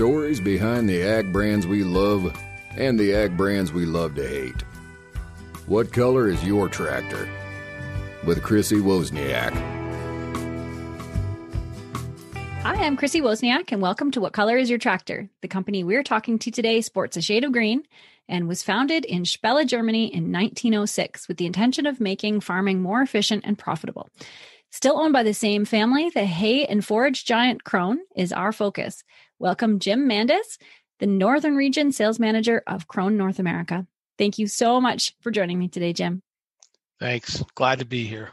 stories behind the ag brands we love and the ag brands we love to hate. What color is your tractor? With Chrissy Wozniak. Hi, I'm Chrissy Wozniak, and welcome to What Color is Your Tractor? The company we're talking to today sports a shade of green and was founded in Spelle, Germany in 1906 with the intention of making farming more efficient and profitable. Still owned by the same family, the hay and forage giant Krone is our focus. Welcome, Jim Mandes, the Northern Region Sales Manager of Krone North America. Thank you so much for joining me today, Jim. Thanks. Glad to be here.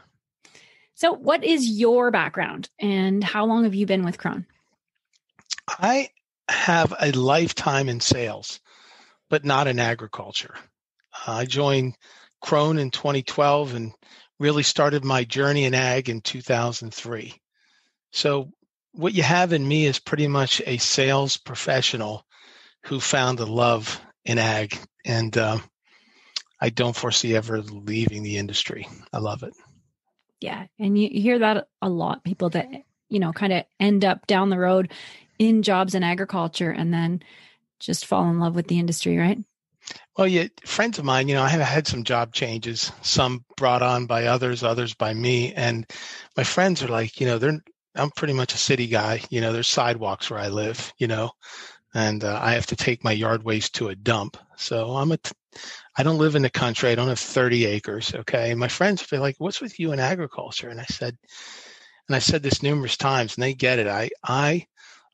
So what is your background and how long have you been with Krone? I have a lifetime in sales, but not in agriculture. I joined Krone in 2012 and really started my journey in ag in 2003. So what you have in me is pretty much a sales professional who found a love in ag, and I don't foresee ever leaving the industry. I love it. Yeah. And you hear that a lot, people that, kind of end up down the road in jobs in agriculture and then just fall in love with the industry, right? Well, yeah, friends of mine, I have had some job changes, some brought on by others by me. And my friends are like, I'm pretty much a city guy. There's sidewalks where I live, and I have to take my yard waste to a dump. So I don't live in the country. I don't have 30 acres. Okay. And my friends feel like, what's with you in agriculture? And I said this numerous times and they get it. I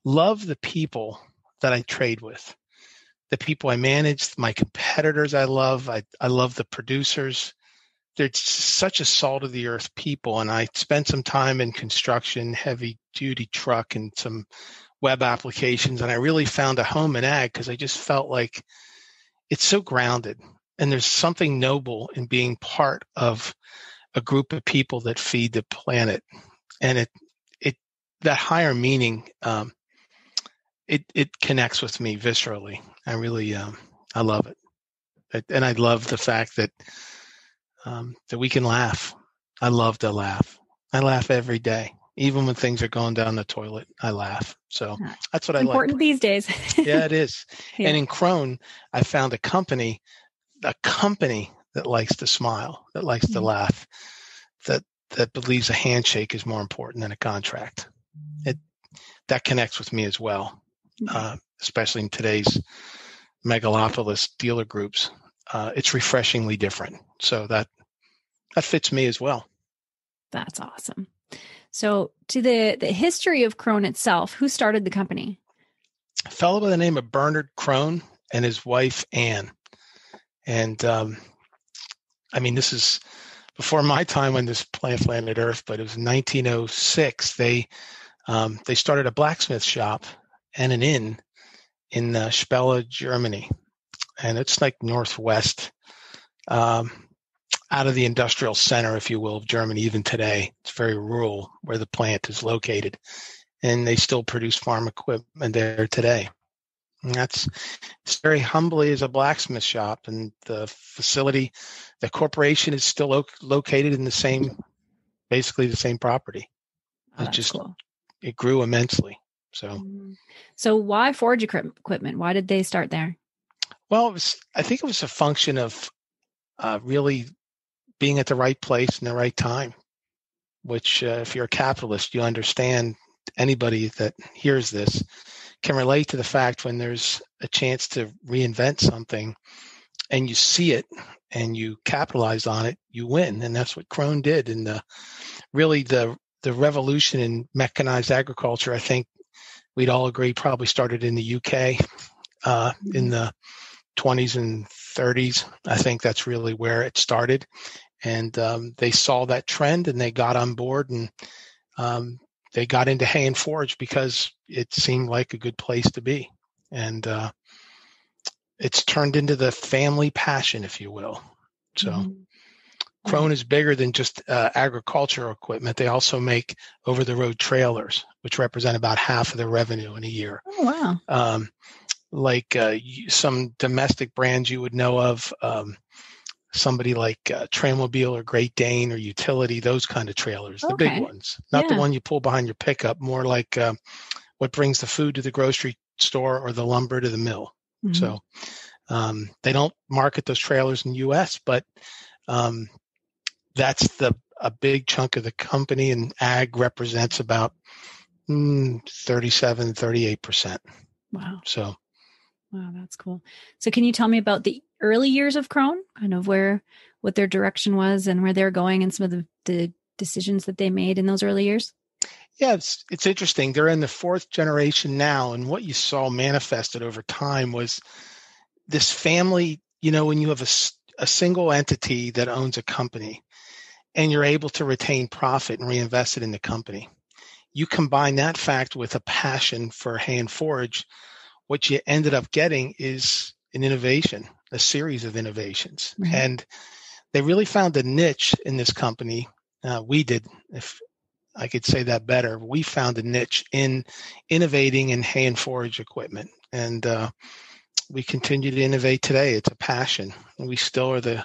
love the people that I trade with. The people I manage, my competitors I love. I love the producers. They're such a salt of the earth people. And I spent some time in construction, heavy duty truck, and some web applications. And I really found a home in ag because I just felt like it's so grounded. And there's something noble in being part of a group of people that feed the planet. And it that higher meaning, it connects with me viscerally. I really, I love it. And I love the fact that we can laugh. I love to laugh. I laugh every day. Even when things are going down the toilet, I laugh. So that's what I like. Important these days. Yeah, it is. Yeah. And in Krone, I found a company that likes to smile, that likes to laugh, that believes a handshake is more important than a contract. That connects with me as well. Especially in today's megalopolis dealer groups, it's refreshingly different. So that fits me as well. That's awesome. So to the history of Krone itself, who started the company? A fellow by the name of Bernard Krone and his wife, Anne. And this is before my time on this planet Earth, but it was 1906. They started a blacksmith shop and an inn in Spelle, Germany. And it's like northwest, out of the industrial center, if you will, of Germany. Even today, it's very rural where the plant is located. And they still produce farm equipment there today. And it's very humbly as a blacksmith shop. And the facility, the corporation is still located in basically the same property. Oh, that's cool. It grew immensely. So why forage equipment? Why did they start there? Well, I think it was a function of really being at the right place in the right time, which if you're a capitalist, you understand. Anybody that hears this can relate to the fact when there's a chance to reinvent something and you see it and you capitalize on it, you win. And that's what Krone did. And the revolution in mechanized agriculture, I think we'd all agree, probably started in the UK in the 20s and 30s. I think that's really where it started. And they saw that trend and they got on board and they got into hay and forage because it seemed like a good place to be. And it's turned into the family passion, if you will. So Krone is bigger than just agricultural equipment. They also make over-the-road trailers, which represent about half of their revenue in a year. Oh, wow. Like some domestic brands you would know of, somebody like Trailmobile or Great Dane or Utility, those kind of trailers, the big ones, not the one you pull behind your pickup, more like what brings the food to the grocery store or the lumber to the mill. Mm-hmm. So they don't market those trailers in the U.S., but that's a big chunk of the company, and ag represents about 38%. Wow. So. Wow, that's cool. So can you tell me about the early years of Krone, kind of what their direction was and where they're going and some of the decisions that they made in those early years? Yeah, it's interesting. They're in the fourth generation now, and what you saw manifested over time was this family, when you have a single entity that owns a company and you're able to retain profit and reinvest it in the company, you combine that fact with a passion for hay and forage, what you ended up getting is an innovation, a series of innovations. Mm-hmm. And they really found a niche in this company. We did, if I could say that better. We found a niche in innovating in hay and forage equipment. And we continue to innovate today. It's a passion. And we still are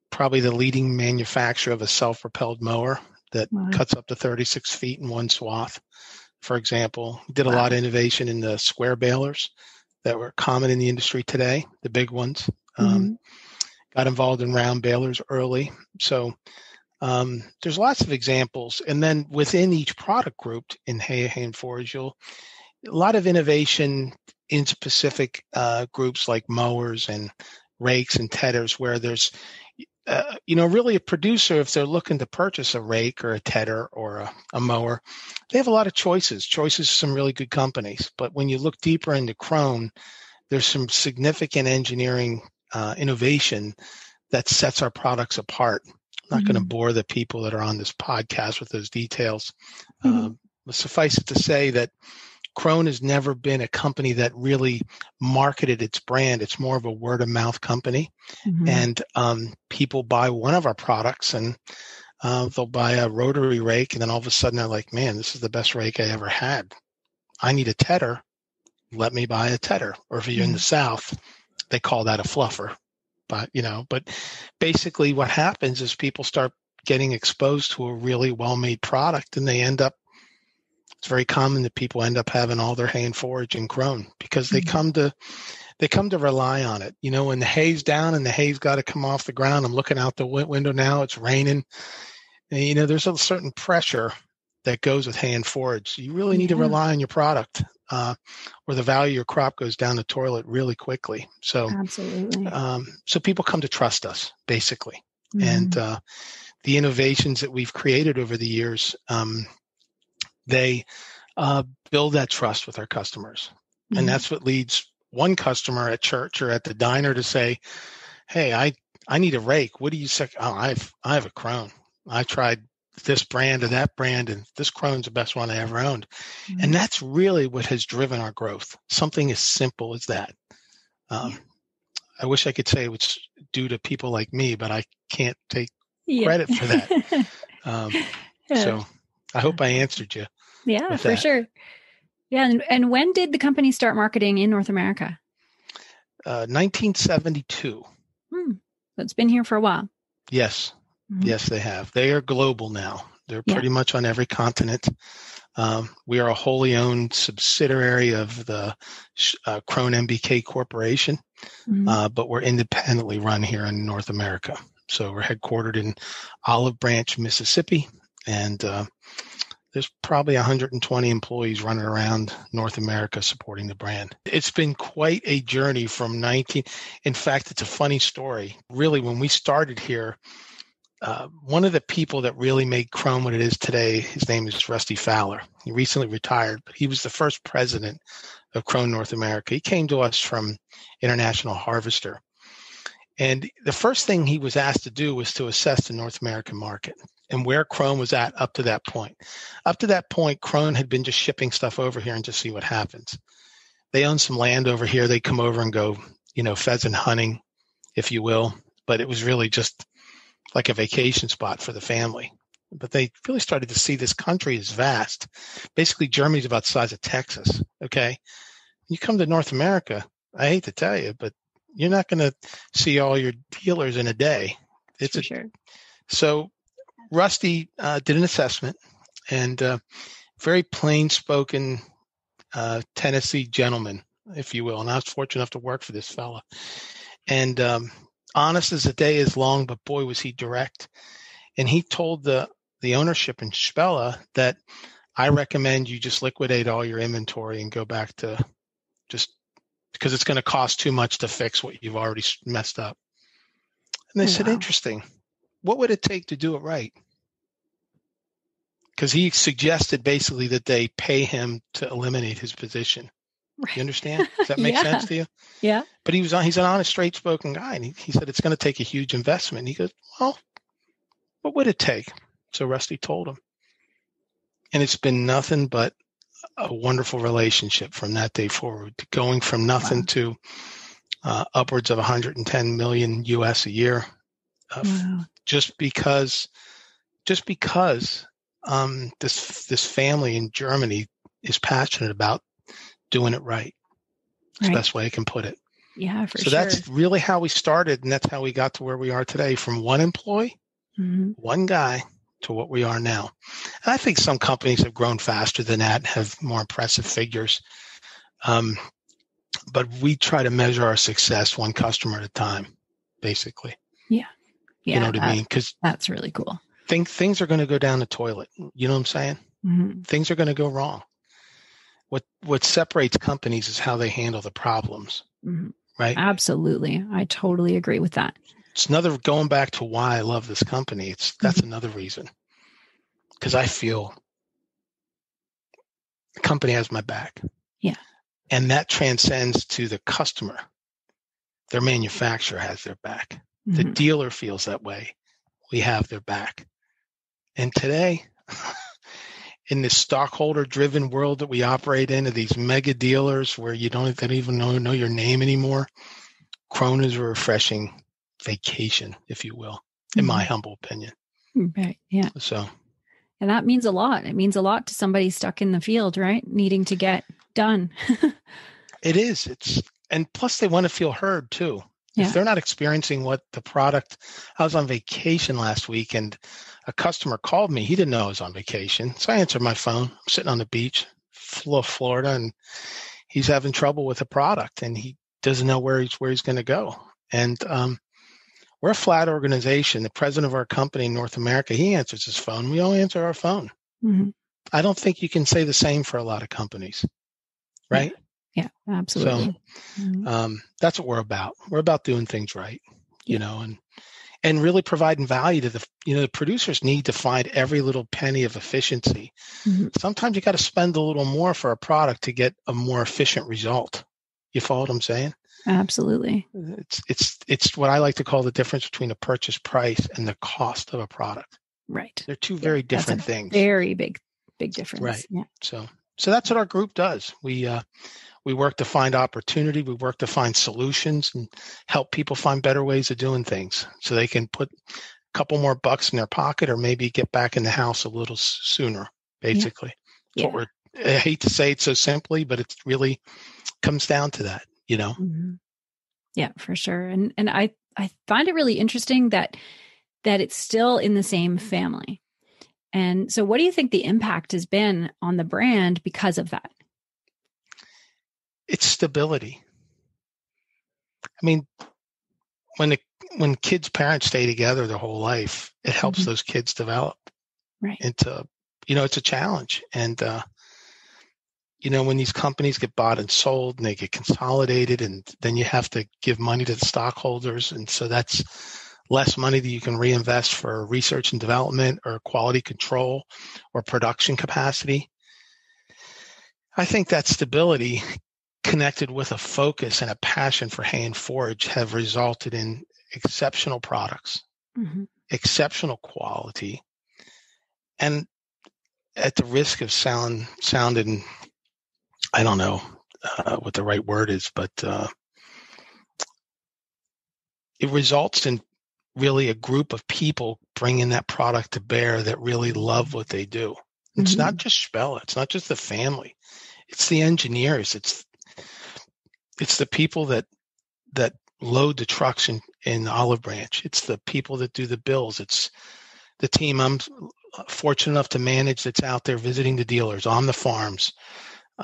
probably the leading manufacturer of a self-propelled mower that cuts up to 36 feet in one swath. For example, we did a lot of innovation in the square balers that were common in the industry today, the big ones. Got involved in round balers early. So there's lots of examples. And then within each product group in hay and forage, a lot of innovation in specific groups like mowers and rakes and tedders, where there's really a producer, if they're looking to purchase a rake or a tedder or a mower, they have a lot of choices of some really good companies. But when you look deeper into Krone, there's some significant engineering innovation that sets our products apart. I'm not going to bore the people that are on this podcast with those details. But suffice it to say that Krone has never been a company that really marketed its brand. It's more of a word of mouth company. And people buy one of our products and they'll buy a rotary rake. And then all of a sudden they're like, man, this is the best rake I ever had. I need a tedder. Let me buy a tedder. Or if you're in the South, they call that a fluffer. But basically what happens is people start getting exposed to a really well-made product, and it's very common that people end up having all their hay and forage in Krone because they come to rely on it. When the hay's down and the hay's got to come off the ground, I'm looking out the window now, it's raining. And, there's a certain pressure that goes with hay and forage. You really need to rely on your product or the value of your crop goes down the toilet really quickly. So, absolutely. So people come to trust us, basically. And the innovations that we've created over the years, they build that trust with our customers. And that's what leads one customer at church or at the diner to say, hey, I need a rake. What do you say? Oh, I have a Krone. I tried this brand or that brand, and this Krone's the best one I ever owned. And that's really what has driven our growth. Something as simple as that. I wish I could say it's due to people like me, but I can't take credit for that. So I hope I answered you. Yeah, for sure. Yeah. And when did the company start marketing in North America? 1972. So it's been here for a while. Yes. Yes, they have. They are global now. They're pretty much on every continent. We are a wholly owned subsidiary of the Krone MBK Corporation, but we're independently run here in North America. So we're headquartered in Olive Branch, Mississippi, and there's probably 120 employees running around North America supporting the brand. It's been quite a journey from in fact, it's a funny story. Really, when we started here, one of the people that really made Krone what it is today, his name is Rusty Fowler. He recently retired, but he was the first president of Krone North America. He came to us from International Harvester. And the first thing he was asked to do was to assess the North American market and where Krone was at up to that point. Up to that point, Krone had been just shipping stuff over here and just see what happens. They own some land over here. They come over and go, pheasant hunting, if you will. But it was really just like a vacation spot for the family. But they really started to see this country is vast. Basically, Germany's about the size of Texas, okay? You come to North America, I hate to tell you, but you're not going to see all your dealers in a day. It's for sure. So Rusty did an assessment, and very plain-spoken Tennessee gentleman, if you will. And I was fortunate enough to work for this fella. And honest as the day is long, but boy, was he direct. And he told the ownership in Spella that I recommend you just liquidate all your inventory and go back to just because it's going to cost too much to fix what you've already messed up. And they said, interesting. What would it take to do it right? Because he suggested basically that they pay him to eliminate his position. Right. You understand? Does that make sense to you? Yeah. But he's an honest, straight-spoken guy. And he said, it's going to take a huge investment. And he goes, well, what would it take? So Rusty told him. And it's been nothing but a wonderful relationship from that day forward, going from nothing to upwards of 110 million US a year. Just because this family in Germany is passionate about doing it right. It's the best way I can put it. Yeah, for sure. So that's really how we started, and that's how we got to where we are today, from one employee, one guy, to what we are now. And I think some companies have grown faster than that and have more impressive figures. But we try to measure our success one customer at a time, basically. Yeah. You know what I mean? Because that's really cool. Things are going to go down the toilet. You know what I'm saying? Mm-hmm. Things are going to go wrong. What separates companies is how they handle the problems, right? Absolutely. I totally agree with that. It's another, going back to why I love this company. That's another reason, because I feel the company has my back. Yeah. And that transcends to the customer. Their manufacturer has their back. The dealer feels that way. We have their back. And today, in this stockholder-driven world that we operate in, of these mega dealers where they don't even know your name anymore, Krone is a refreshing vacation, if you will, in my humble opinion. Right. Yeah. So, and that means a lot. It means a lot to somebody stuck in the field, right? Needing to get done. It is. And plus they want to feel heard too. Yeah. If they're not experiencing what the product, I was on vacation last week and a customer called me. He didn't know I was on vacation. So I answered my phone. I'm sitting on the beach, Florida, and he's having trouble with a product and he doesn't know where he's going to go. And, we're a flat organization. The president of our company in North America, he answers his phone. We all answer our phone. I don't think you can say the same for a lot of companies, right? Yeah, absolutely. So that's what we're about. We're about doing things right, you know, and really providing value to the producers need to find every little penny of efficiency. Sometimes you got to spend a little more for a product to get a more efficient result. You follow what I'm saying? Absolutely. It's what I like to call the difference between a purchase price and the cost of a product. Right. They're two very different things. Very big difference. Right. Yeah. So that's what our group does. We work to find opportunity. We work to find solutions and help people find better ways of doing things so they can put a couple more bucks in their pocket or maybe get back in the house a little sooner, basically. Yeah. That's what I hate to say it so simply, but it really comes down to that. You know? Yeah, for sure. And I find it really interesting that it's still in the same family. And so what do you think the impact has been on the brand because of that? It's stability. I mean, when kids' parents stay together their whole life, it helps those kids develop. Right. It's a challenge. And, when these companies get bought and sold and they get consolidated and then you have to give money to the stockholders. And so that's less money that you can reinvest for research and development or quality control or production capacity. I think that stability connected with a focus and a passion for hay and forage have resulted in exceptional products, exceptional quality. And at the risk of sounding, I don't know what the right word is, but it results in really a group of people bringing that product to bear that really love what they do. It's not just Spella. It's not just the family. It's the engineers. It's the people that load the trucks in Olive Branch. It's the people that do the bills. It's the team I'm fortunate enough to manage that's out there visiting the dealers on the farms,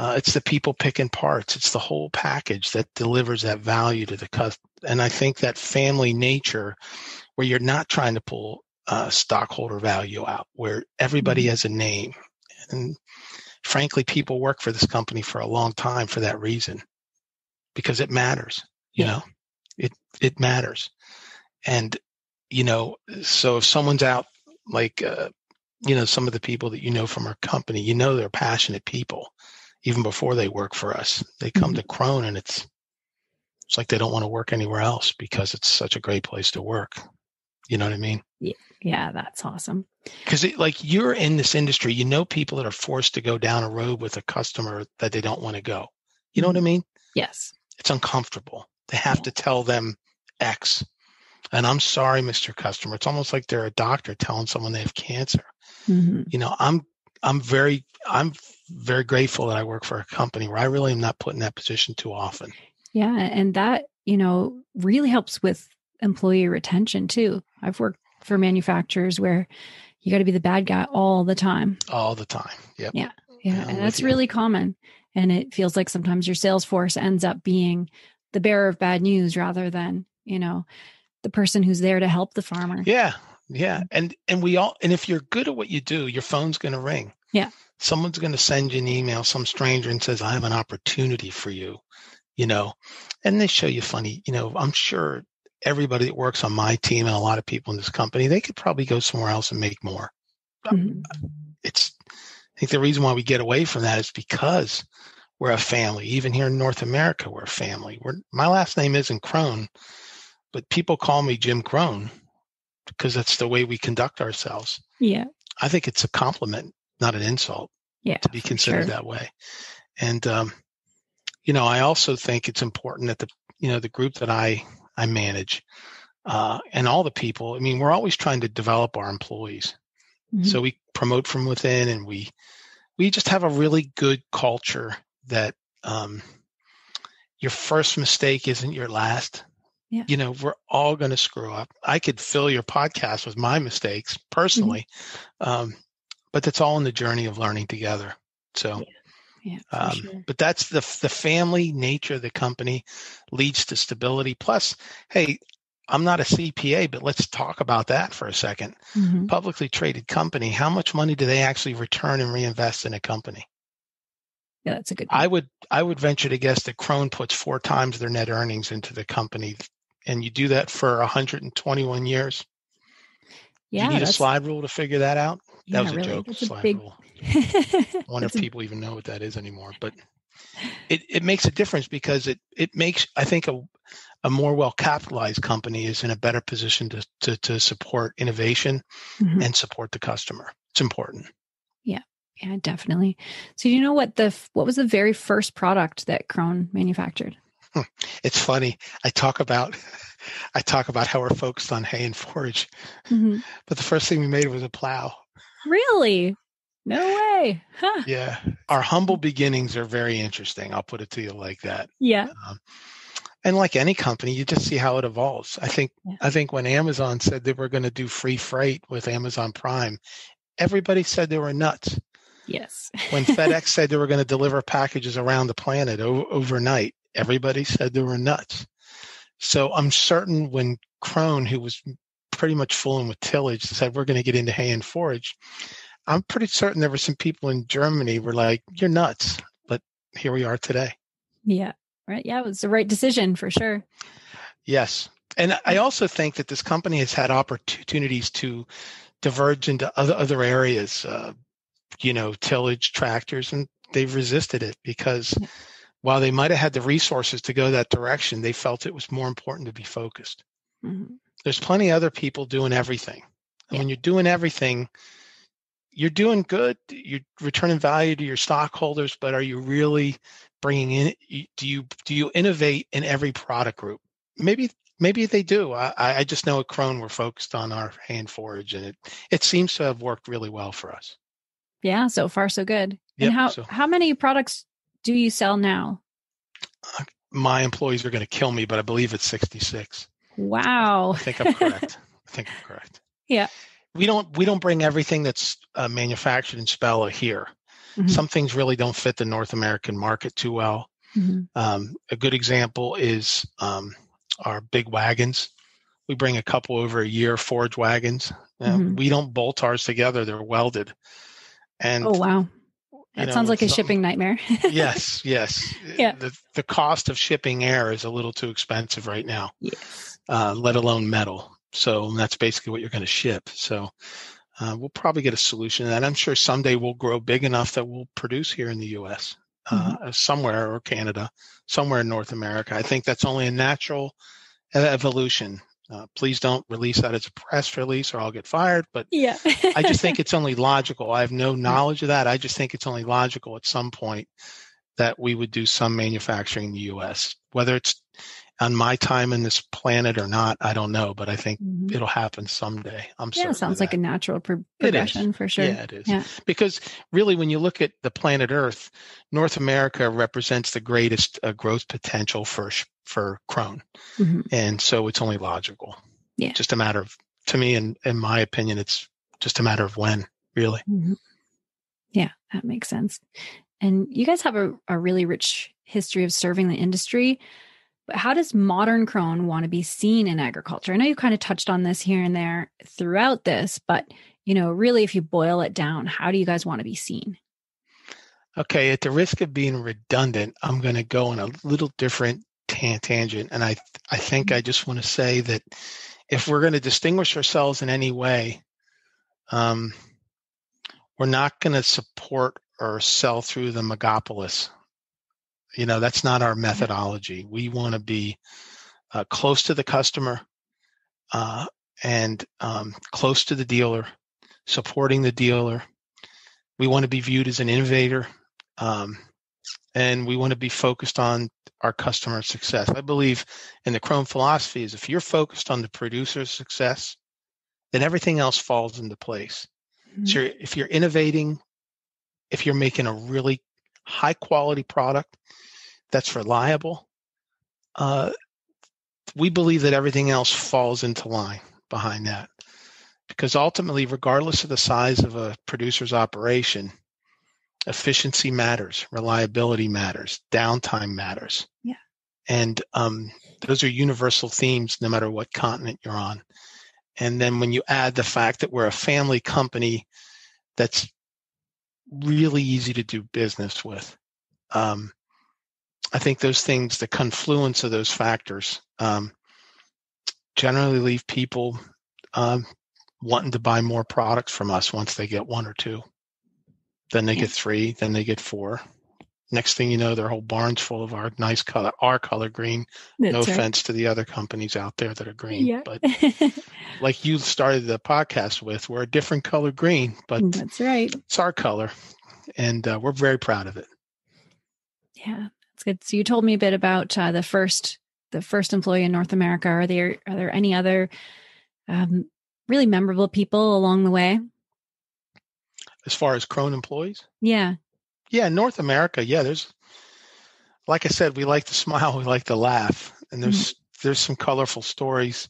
It's the people picking parts. It's the whole package that delivers that value to the customer. And I think that family nature, where you're not trying to pull stockholder value out, where everybody has a name. And frankly, people work for this company for a long time for that reason, because it matters. You know, it matters. And, so if someone's out, like, some of the people that from our company, they're passionate people. Even before they work for us, they come to Krone, and it's like they don't want to work anywhere else because it's such a great place to work. You know what I mean? Yeah, that's awesome. Because you're in this industry, people that are forced to go down a road with a customer that they don't want to go. You know what I mean? Yes. It's uncomfortable. They have to tell them X. And I'm sorry, Mr. Customer. It's almost like they're a doctor telling someone they have cancer. I'm very grateful that I work for a company where I really am not put in that position too often. Yeah. And that, really helps with employee retention too. I've worked for manufacturers where you got to be the bad guy all the time. All the time. Yep. Yeah. And that's really common. And it feels like sometimes your sales force ends up being the bearer of bad news rather than, the person who's there to help the farmer. Yeah. Yeah. And if you're good at what you do, your phone's going to ring. Yeah. Someone's going to send you an email, some stranger, and says, I have an opportunity for you, and they show you funny, I'm sure everybody that works on my team and a lot of people in this company, they could probably go somewhere else and make more. I think the reason why we get away from that is because we're a family. Even here in North America, we're a family. My last name isn't Krone, but people call me Jim Krone because that's the way we conduct ourselves. Yeah. I think it's a compliment, not an insult, to be considered that way. And, I also think it's important that the group that I manage, and all the people, we're always trying to develop our employees. So we promote from within, and we just have a really good culture that, your first mistake isn't your last. Yeah. We're all going to screw up. I could fill your podcast with my mistakes personally, but that's all in the journey of learning together. So, sure. But that's the family nature of the company leads to stability. Plus, hey, I'm not a CPA, but let's talk about that for a second. Publicly traded company, how much money do they actually return and reinvest in a company? Yeah, that's a good point. I would venture to guess that Krone puts 4 times their net earnings into the company, and you do that for 121 years. Yeah, do you need a slide rule to figure that out? That was a joke. That's slide rule. I wonder if people even know what that is anymore. But it makes a difference because it makes, I think, a more well-capitalized company is in a better position to support innovation and support the customer. It's important. Yeah, definitely. So you know what was the very first product that Krone manufactured? It's funny. I talk about how we're focused on hay and forage, but the first thing we made was a plow. Really? No way. Huh. Yeah. Our humble beginnings are very interesting. I'll put it to you like that. Yeah. And like any company, you just see how it evolves. I think when Amazon said they were going to do free freight with Amazon Prime, everybody said they were nuts. Yes. When FedEx said they were going to deliver packages around the planet overnight, everybody said they were nuts. So I'm certain when Krone, who was pretty much fooling with tillage, said we're going to get into hay and forage, I'm pretty certain there were some people in Germany who were like, you're nuts. But here we are today. Yeah. Right. Yeah, it was the right decision for sure. Yes. And I also think that this company has had opportunities to diverge into other areas, tillage, tractors, and they've resisted it because while they might have had the resources to go that direction, they felt it was more important to be focused. There's plenty of other people doing everything. And when you're doing everything, you're doing good. You're returning value to your stockholders, but are you really bringing in, do you innovate in every product group? Maybe they do. I just know at Krone we're focused on our hay and forage, and it seems to have worked really well for us. Yeah, so far so good. Yep, and how many products do you sell now? My employees are going to kill me, but I believe it's 66. Wow. I think I'm correct. Yeah. We don't bring everything that's manufactured in Spella here. Some things really don't fit the North American market too well. A good example is our big wagons. We bring a couple over a year, forage wagons. We don't bolt ours together. They're welded. And oh, wow. That sounds like a shipping nightmare. Yes. Yeah. The cost of shipping air is a little too expensive right now, let alone metal. So that's basically what you're going to ship. So we'll probably get a solution to that. I'm sure someday we'll grow big enough that we'll produce here in the U.S., somewhere, or Canada, somewhere in North America. I think that's only a natural evolution. Please don't release that as a press release or I'll get fired. But I just think it's only logical. I have no knowledge of that. I just think it's only logical at some point that we would do some manufacturing in the U.S. Whether it's on my time in this planet or not, I don't know. But I think it'll happen someday. I'm certain. Yeah, sounds like a natural progression for sure. Yeah, it is. Yeah. Because really, when you look at the planet Earth, North America represents the greatest growth potential for Krone. And so it's only logical. Yeah. Just a matter of, to me, in my opinion, it's just a matter of when, really. Yeah, that makes sense. And you guys have a really rich history of serving the industry. But how does modern Krone want to be seen in agriculture? I know you kind of touched on this here and there throughout this, but really, if you boil it down, how do you guys want to be seen? Okay, at the risk of being redundant, I'm going to go on a little different tangent. And I think I just want to say that if we're going to distinguish ourselves in any way, we're not going to support or sell through the megapolis. That's not our methodology. We want to be close to the customer and close to the dealer, supporting the dealer. We want to be viewed as an innovator, and we want to be focused on our customer success. I believe in the Krone philosophy is if you're focused on the producer's success, then everything else falls into place. So if you're innovating, if you're making a really high quality product that's reliable, we believe that everything else falls into line behind that. Because ultimately, regardless of the size of a producer's operation, efficiency matters, reliability matters, downtime matters. Yeah. And those are universal themes no matter what continent you're on. And then when you add the fact that we're a family company that's really easy to do business with, I think those things, the confluence of those factors, generally leave people wanting to buy more products from us once they get one or two. Then they get three, then they get four. Next thing you know, their whole barn's full of our nice color, our color green. That's no offense to the other companies out there that are green. Yeah. But like you started the podcast with, we're a different color green, but that's right. It's our color. And we're very proud of it. Yeah, that's good. So you told me a bit about the first employee in North America. Are there any other really memorable people along the way? As far as Krone employees? Yeah. Yeah, North America. Yeah, there's, like I said, we like to smile, we like to laugh, and there's some colorful stories,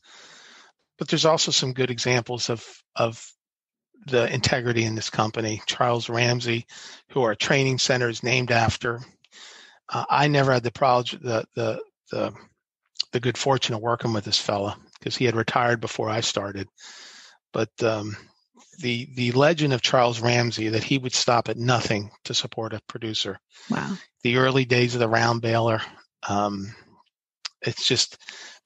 but there's also some good examples of the integrity in this company. Charles Ramsey, who our training center is named after. I never had the good fortune of working with this fella because he had retired before I started. But the legend of Charles Ramsey, that he would stop at nothing to support a producer. Wow. The early days of the round baler, it's just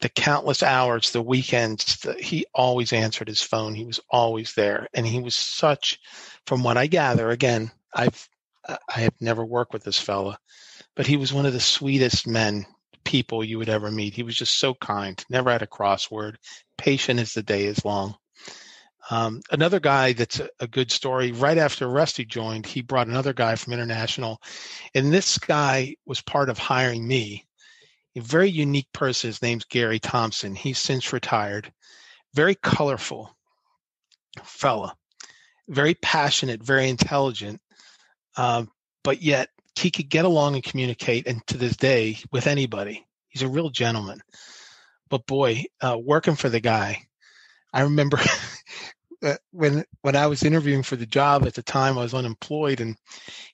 the countless hours, the weekends, he always answered his phone. He was always there. And he was such, from what I gather, again, I have never worked with this fella, but he was one of the sweetest people you would ever meet. He was just so kind, never had a crossword, patient as the day is long. Another guy that's a good story, right after Rusty joined, he brought another guy from International. And this guy was part of hiring me. A very unique person. His name's Gary Thompson. He's since retired. Very colorful fella. Very passionate, very intelligent. But yet he could get along and communicate, and to this day, with anybody. He's a real gentleman. But boy, working for the guy, I remember when I was interviewing for the job at the time, I was unemployed, and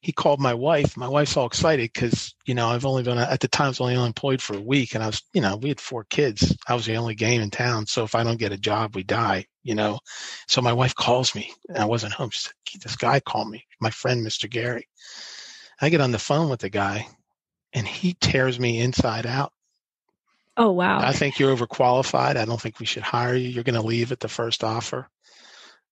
he called my wife. My wife's all excited because, I've only been, at the time, I was only unemployed for a week, and I was, we had 4 kids. I was the only game in town. So if I don't get a job, we die, So my wife calls me, and I wasn't home. She said, this guy called me, my friend, Mr. Gary. I get on the phone with the guy, and he tears me inside out. Oh, wow. I think you're overqualified. I don't think we should hire you. You're going to leave at the first offer.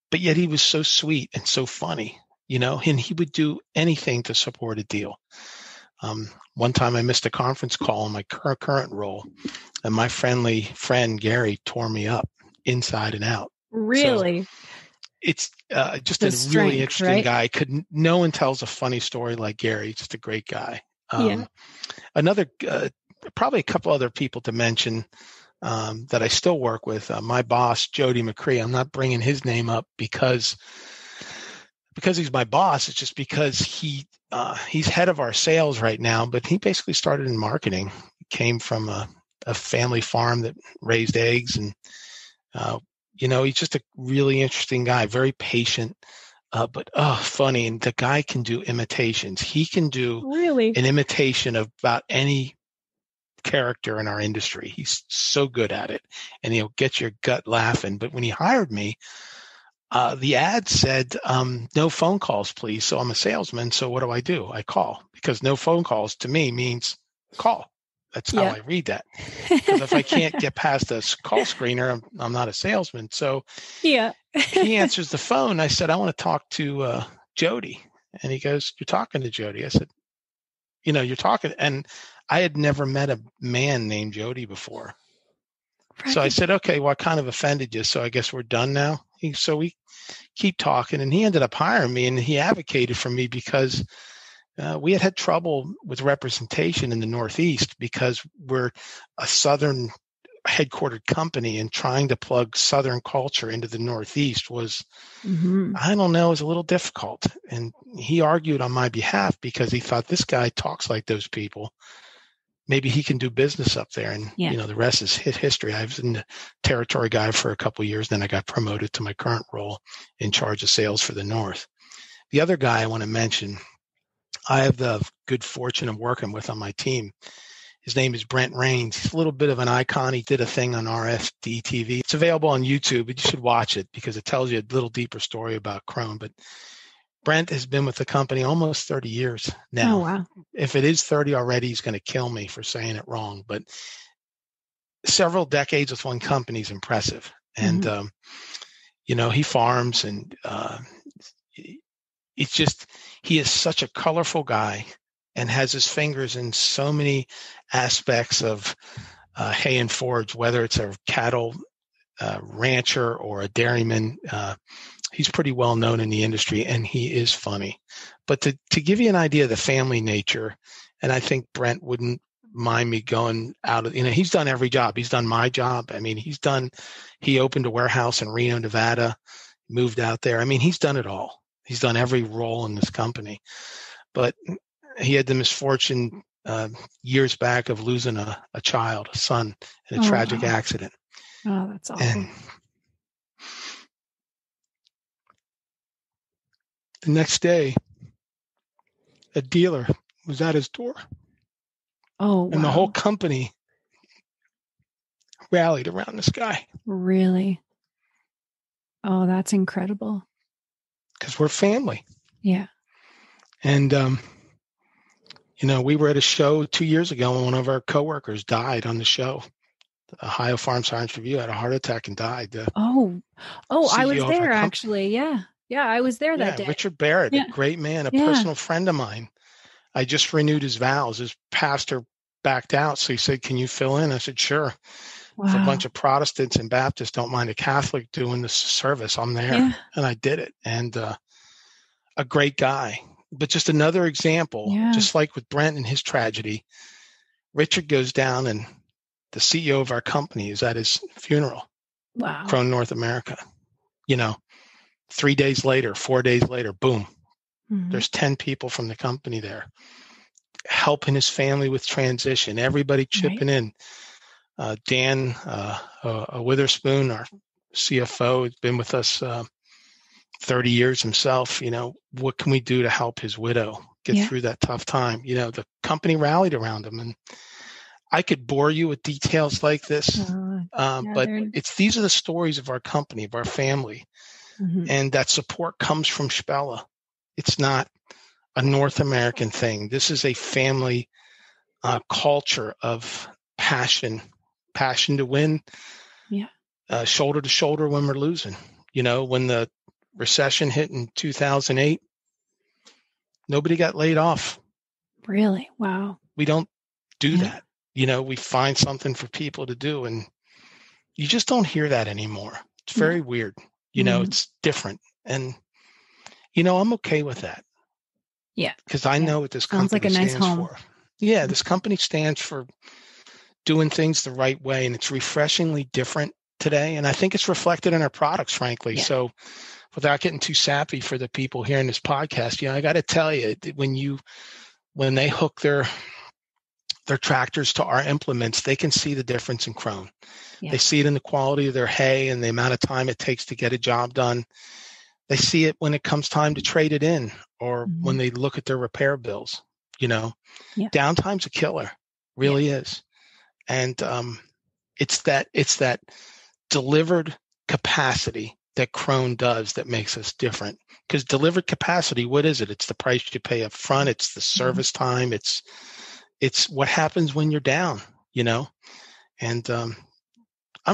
But yet he was so sweet and so funny, and he would do anything to support a deal. One time I missed a conference call in my current role, and my friendly friend, Gary, tore me up inside and out. Really? So it's just The a strength, really interesting right? guy. No one tells a funny story like Gary. Just a great guy. Another probably a couple other people to mention that I still work with. My boss, Jody McCree. I'm not bringing his name up because he's my boss. It's just because he's head of our sales right now. But he basically started in marketing. He came from a family farm that raised eggs, and he's just a really interesting guy. Very patient, but funny. And the guy can do imitations. He can do an imitation of about any character in our industry. He's so good at it, and he'll get your gut laughing. But when he hired me, the ad said, no phone calls, please. So I'm a salesman. So what do? I call, because no phone calls to me means call. That's how I read that. Because if I can't get past a call screener, I'm not a salesman. So he answers the phone. I said, I want to talk to Jody. And he goes, you're talking to Jody. I said, you're talking. And I had never met a man named Jody before. Right. So I said, okay, well, I kind of offended you. So I guess we're done now. So we keep talking, and he ended up hiring me, and he advocated for me because we had trouble with representation in the Northeast because we're a Southern headquartered company, and trying to plug Southern culture into the Northeast was, I don't know, was a little difficult. And he argued on my behalf because he thought, this guy talks like those people. Maybe he can do business up there. And, the rest is history. I was in the territory guy for a couple of years. Then I got promoted to my current role in charge of sales for the North. The other guy I want to mention, I have the good fortune of working with on my team. His name is Brent Rains. He's a little bit of an icon. He did a thing on RFD TV. It's available on YouTube, but you should watch it because it tells you a little deeper story about Krone. But Brent has been with the company almost 30 years now. Oh, wow. If it is 30 already, he's going to kill me for saying it wrong. But several decades with one company is impressive. And, he farms, and it's just, he is such a colorful guy and has his fingers in so many aspects of hay and forage, whether it's a cattle rancher or a dairyman. He's pretty well known in the industry, and he is funny. But to give you an idea of the family nature, and I think Brent wouldn't mind me going out of, he's done every job. He's done my job. I mean, he opened a warehouse in Reno, Nevada, moved out there. I mean, he's done it all. He's done every role in this company. But he had the misfortune years back of losing a child, a son, in a tragic accident. Oh, that's awful. And the next day, a dealer was at his door. Oh, wow. And the whole company rallied around this guy. Really? Oh, that's incredible. Because we're family. Yeah. And, we were at a show 2 years ago, and one of our coworkers died on the show. The Ohio Farm Science Review had a heart attack and died. I was there actually. Yeah. Yeah, I was there that day. Richard Barrett, a great man, a personal friend of mine. I just renewed his vows. His pastor backed out, so he said, can you fill in? I said, sure. Wow. If a bunch of Protestants and Baptists don't mind a Catholic doing this service, I'm there. Yeah. And I did it. And a great guy. But just another example, just like with Brent and his tragedy, Richard goes down, and the CEO of our company is at his funeral. Wow. Krone North America. 3 days later, 4 days later, boom. Mm-hmm. There's 10 people from the company there helping his family with transition, everybody chipping in. Dan Witherspoon, our CFO, has been with us 30 years himself, what can we do to help his widow get through that tough time? The company rallied around him, and I could bore you with details like this, but these are the stories of our company, of our family, and that support comes from Spelle. It's not a North American thing. This is a family culture of passion to win, shoulder to shoulder when we're losing. When the recession hit in 2008, nobody got laid off. Really? Wow. We don't do that. We find something for people to do, and you just don't hear that anymore. It's very weird. It's different. And, I'm okay with that. Yeah. Because I know what this company sounds like a nice stands home for. Yeah. This company stands for doing things the right way, and it's refreshingly different today. And I think it's reflected in our products, frankly. Yeah. So without getting too sappy for the people hearing this podcast, I got to tell you, when they hook their tractors to our implements, they can see the difference in Krone. Yeah. They see it in the quality of their hay and the amount of time it takes to get a job done. They see it when it comes time to trade it in, or when they look at their repair bills. Downtime's a killer, really is. And it's that delivered capacity that Krone does that makes us different. Because delivered capacity, what is it? It's the price you pay up front. It's the service time. It's what happens when you're down, And I'm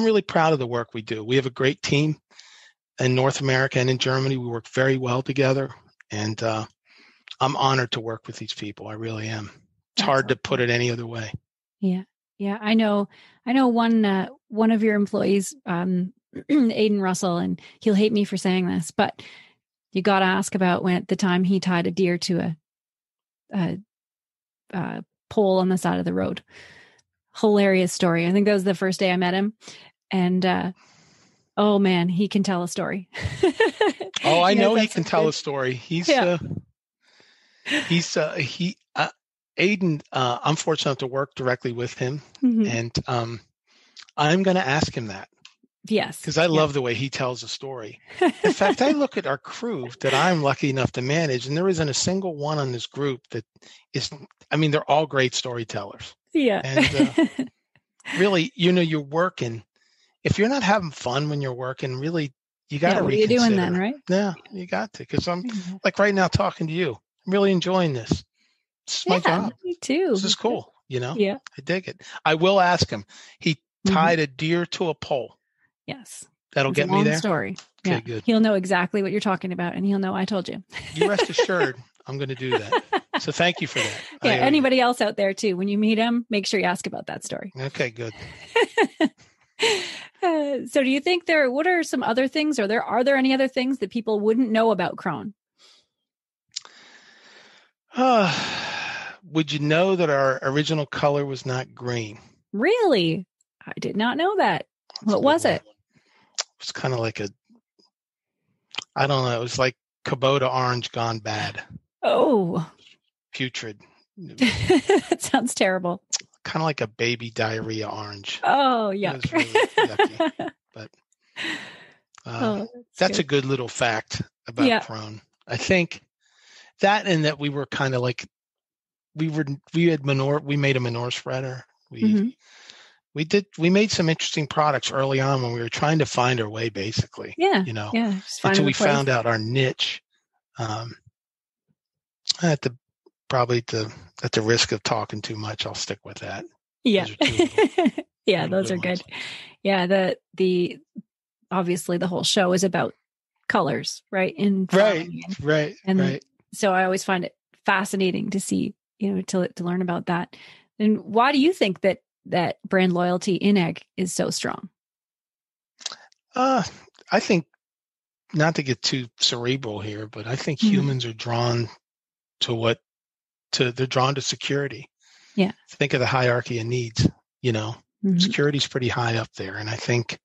really proud of the work we do. We have a great team in North America and in Germany. We work very well together, and I'm honored to work with these people. I really am. It's hard to put it any other way. Yeah. Yeah. I know one of your employees, Aiden Russell, and he'll hate me for saying this, but you got to ask about when at the time he tied a deer to a pole on the side of the road. Hilarious story. I think that was the first day I met him, and oh man, he can tell a story. I know he can tell a story. Aiden, I'm fortunate enough to work directly with him, and I'm going to ask him that. Yes. Because I love the way he tells a story. In fact, I look at our crew that I'm lucky enough to manage, and there isn't a single one on this group that is, they're all great storytellers. Yeah. And really, you're working. If you're not having fun when you're working, really, you got to reconsider. What are you doing then, right? Yeah, you got to. Because I'm like right now talking to you. I'm really enjoying this. This is my job. Me too. This is cool. Yeah. I dig it. I will ask him. He tied a deer to a pole. Yes. That'll get me there. Story. Okay, good. He'll know exactly what you're talking about, and he'll know I told you. You rest assured, I'm going to do that. So thank you for that. Yeah. Anybody else out there too? When you meet him, make sure you ask about that story. Okay, good. So, do you think what are some other things, or are there any other things that people wouldn't know about Krone? Would you know that our original color was not green? Really? I did not know that. What was it? It was kind of like I don't know. It was like Kubota orange gone bad. Oh. Putrid. That sounds terrible. Kind of like a baby diarrhea orange. Oh, yuck. It was really yucky. But that's a good little fact about Krone. I think that, and that we were kind of like, we made a manure spreader. We made some interesting products early on when we were trying to find our way, basically. Yeah. Until we found out our niche. At the risk of talking too much, I'll stick with that. Yeah. Those are good. Yeah. The obviously the whole show is about colors, right? Right. So I always find it fascinating to see, to learn about that. And why do you think that brand loyalty in ag is so strong? I think, not to get too cerebral here, but I think humans are drawn they're drawn to security. Yeah. Think of the hierarchy of needs, security is pretty high up there. And I think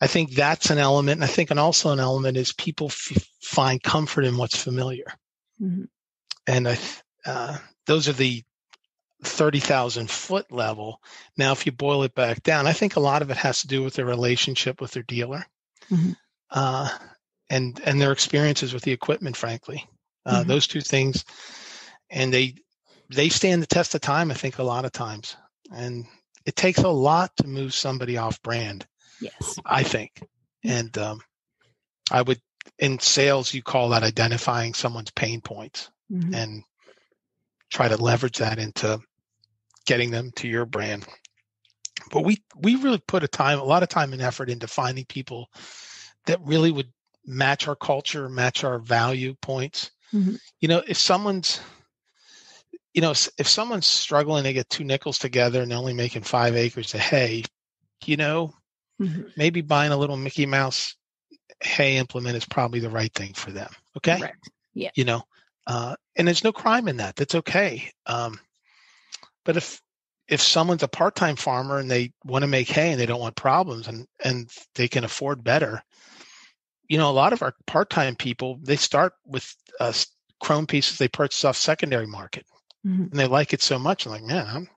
that's an element. And I think also an element is people find comfort in what's familiar. Mm-hmm. And those are the 30,000 foot level. Now, if you boil it back down, I think a lot of it has to do with their relationship with their dealer. Mm-hmm. and their experiences with the equipment, frankly. Those two things, and they stand the test of time, I think, a lot of times. And it takes a lot to move somebody off brand. Yes. I think. And I would, in sales, you call that identifying someone's pain points and try to leverage that into getting them to your brand. But we really put a lot of time and effort into finding people that really would match our culture, match our value points. If someone's struggling to get 2 nickels together and they're only making 5 acres of hay, maybe buying a little Mickey Mouse hay implement is probably the right thing for them. Okay. Right. Yeah. And there's no crime in that. That's okay. But if someone's a part-time farmer and they want to make hay and they don't want problems and they can afford better, a lot of our part-time people, they start with Krone pieces they purchase off secondary market. And they like it so much. I'm like, man,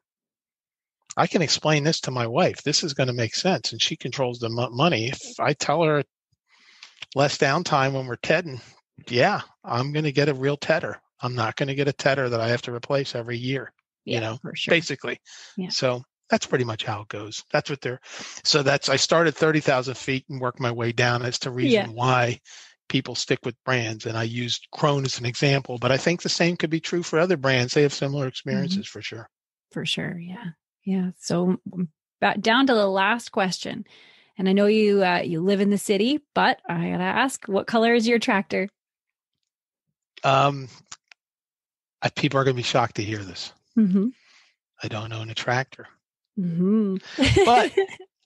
I can explain this to my wife. This is going to make sense. And she controls the money. If I tell her less downtime when we're tedding, I'm going to get a real tedder. I'm not going to get a tedder that I have to replace every year, for sure. Basically. Yeah. So that's pretty much how it goes. That's what I started 30,000 feet and worked my way down as to reason why people stick with brands. And I used Krone as an example, but I think the same could be true for other brands. They have similar experiences for sure. For sure. Yeah. Yeah. So back down to the last question. And I know you live in the city, but I got to ask, what color is your tractor? People are going to be shocked to hear this. I don't own a tractor. But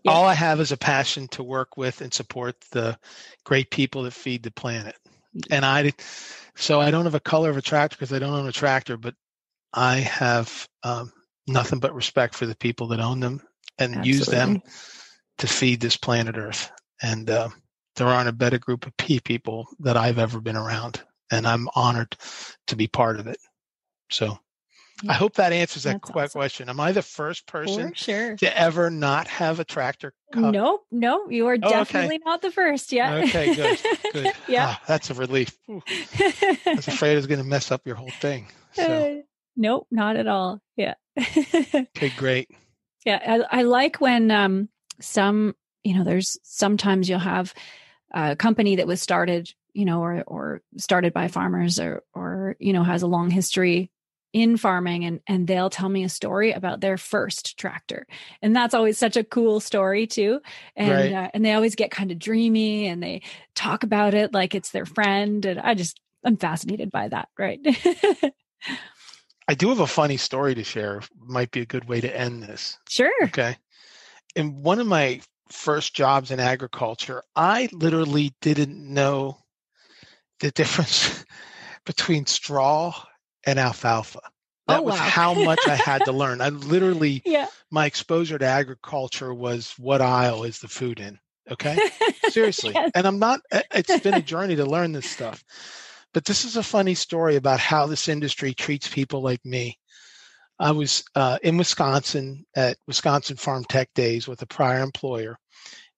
all I have is a passion to work with and support the great people that feed the planet. And so I don't have a color of a tractor because I don't own a tractor, but I have nothing but respect for the people that own them and use them to feed this planet Earth. And there aren't a better group of people that I've ever been around. And I'm honored to be part of it. So I hope that answers that question. Am I the first person to ever not have a tractor? No, you are definitely not the first yet. Okay, good. Yeah. That's a relief. I was afraid I was going to mess up your whole thing. So. Nope, not at all. Yeah. Okay, great. Yeah, I like when there's sometimes you'll have a company that was started, or started by farmers or has a long history in farming and they'll tell me a story about their first tractor. And that's always such a cool story too. And, and they always get kind of dreamy and they talk about it like it's their friend. And I'm fascinated by that. Right. I do have a funny story to share. Might be a good way to end this. Sure. Okay. In one of my first jobs in agriculture, I literally didn't know the difference between straw and alfalfa. That was how much I had to learn. I literally, my exposure to agriculture was what aisle is the food in? Okay. Seriously. Yes. And it's been a journey to learn this stuff. But this is a funny story about how this industry treats people like me. I was in Wisconsin at Wisconsin Farm Tech Days with a prior employer.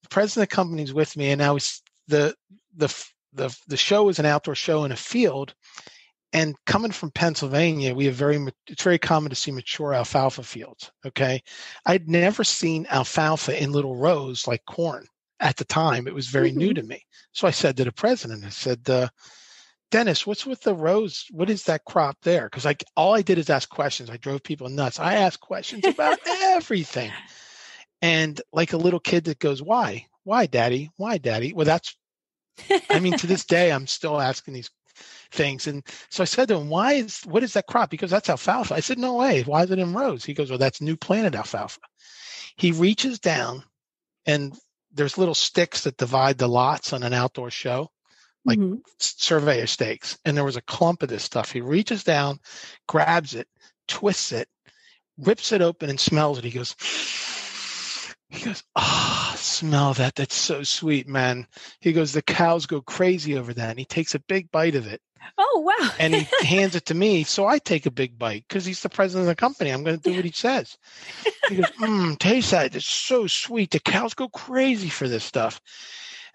The president of the company is with me, and I was the show was an outdoor show in a field. And coming from Pennsylvania, we have it's very common to see mature alfalfa fields. Okay, I'd never seen alfalfa in little rows like corn at the time. It was very new to me. So I said to the president, I said, Dennis, what's with the rows? What is that crop there? Because all I did is ask questions. I drove people nuts. I asked questions about everything. And like a little kid that goes, why? Why, Daddy? Why, Daddy? Well, to this day, I'm still asking these things. And so I said to him, what is that crop? Because that's alfalfa. I said, no way. Why is it in rows? He goes, well, that's new planted alfalfa. He reaches down and there's little sticks that divide the lots on an outdoor show, like surveyor stakes. And there was a clump of this stuff. He reaches down, grabs it, twists it, rips it open and smells it. He goes, smell that. That's so sweet, man. He goes, the cows go crazy over that. And he takes a big bite of it. Oh, wow. And he hands it to me. So I take a big bite because he's the president of the company. I'm going to do what he says. He goes, taste that. It's so sweet. The cows go crazy for this stuff.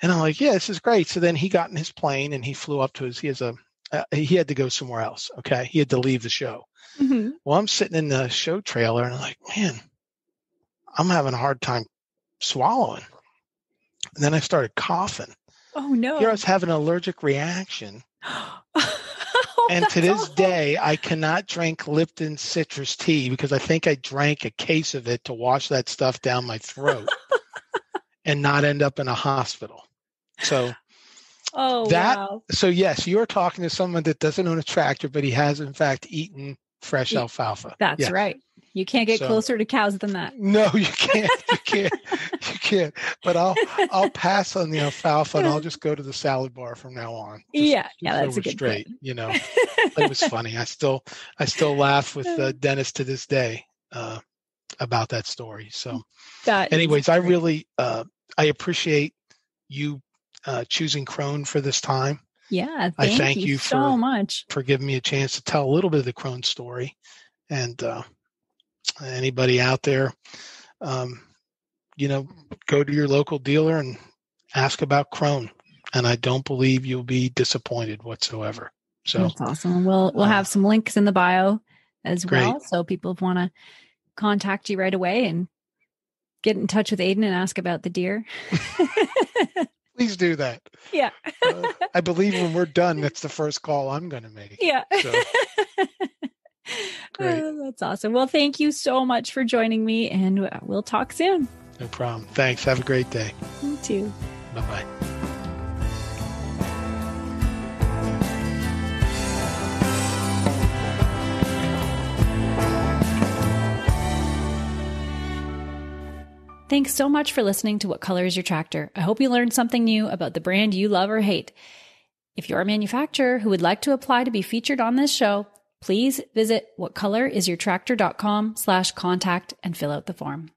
And I'm like, yeah, this is great. So then he got in his plane and he flew up to he had to go somewhere else. Okay. He had to leave the show. Mm-hmm. Well, I'm sitting in the show trailer and I'm like, man, I'm having a hard time swallowing. And then I started coughing. Oh no. Here I was having an allergic reaction. And to this awful. day, I cannot drink Lipton citrus tea because I think I drank a case of it to wash that stuff down my throat and not end up in a hospital. So wow. So yes, you're talking to someone that doesn't own a tractor, but he has in fact eaten fresh alfalfa. That's yes. Right. You can't get closer to cows than that. No, you can't. You can't. But I'll pass on the alfalfa and I'll just go to the salad bar from now on. That's a good straight. plan. You know, it was funny. I still laugh with Dennis to this day about that story. So, anyways, I really I appreciate you choosing Krone for this time. Yeah, I thank you so much for giving me a chance to tell a little bit of the Krone story. And anybody out there, go to your local dealer and ask about Krone. And I don't believe you'll be disappointed whatsoever. So that's awesome. We'll have some links in the bio as well. Great. So people want to contact you right away and get in touch with Aiden and ask about the deer. Please do that. Yeah. I believe when we're done, that's the first call I'm going to make. Yeah. So. Great. That's awesome. Well, thank you so much for joining me, and we'll talk soon. No problem. Thanks. Have a great day. You too. Bye-bye. Thanks so much for listening to What Color is Your Tractor? I hope you learned something new about the brand you love or hate. If you're a manufacturer who would like to apply to be featured on this show, please visit whatcolorisyourtractor.com/contact and fill out the form.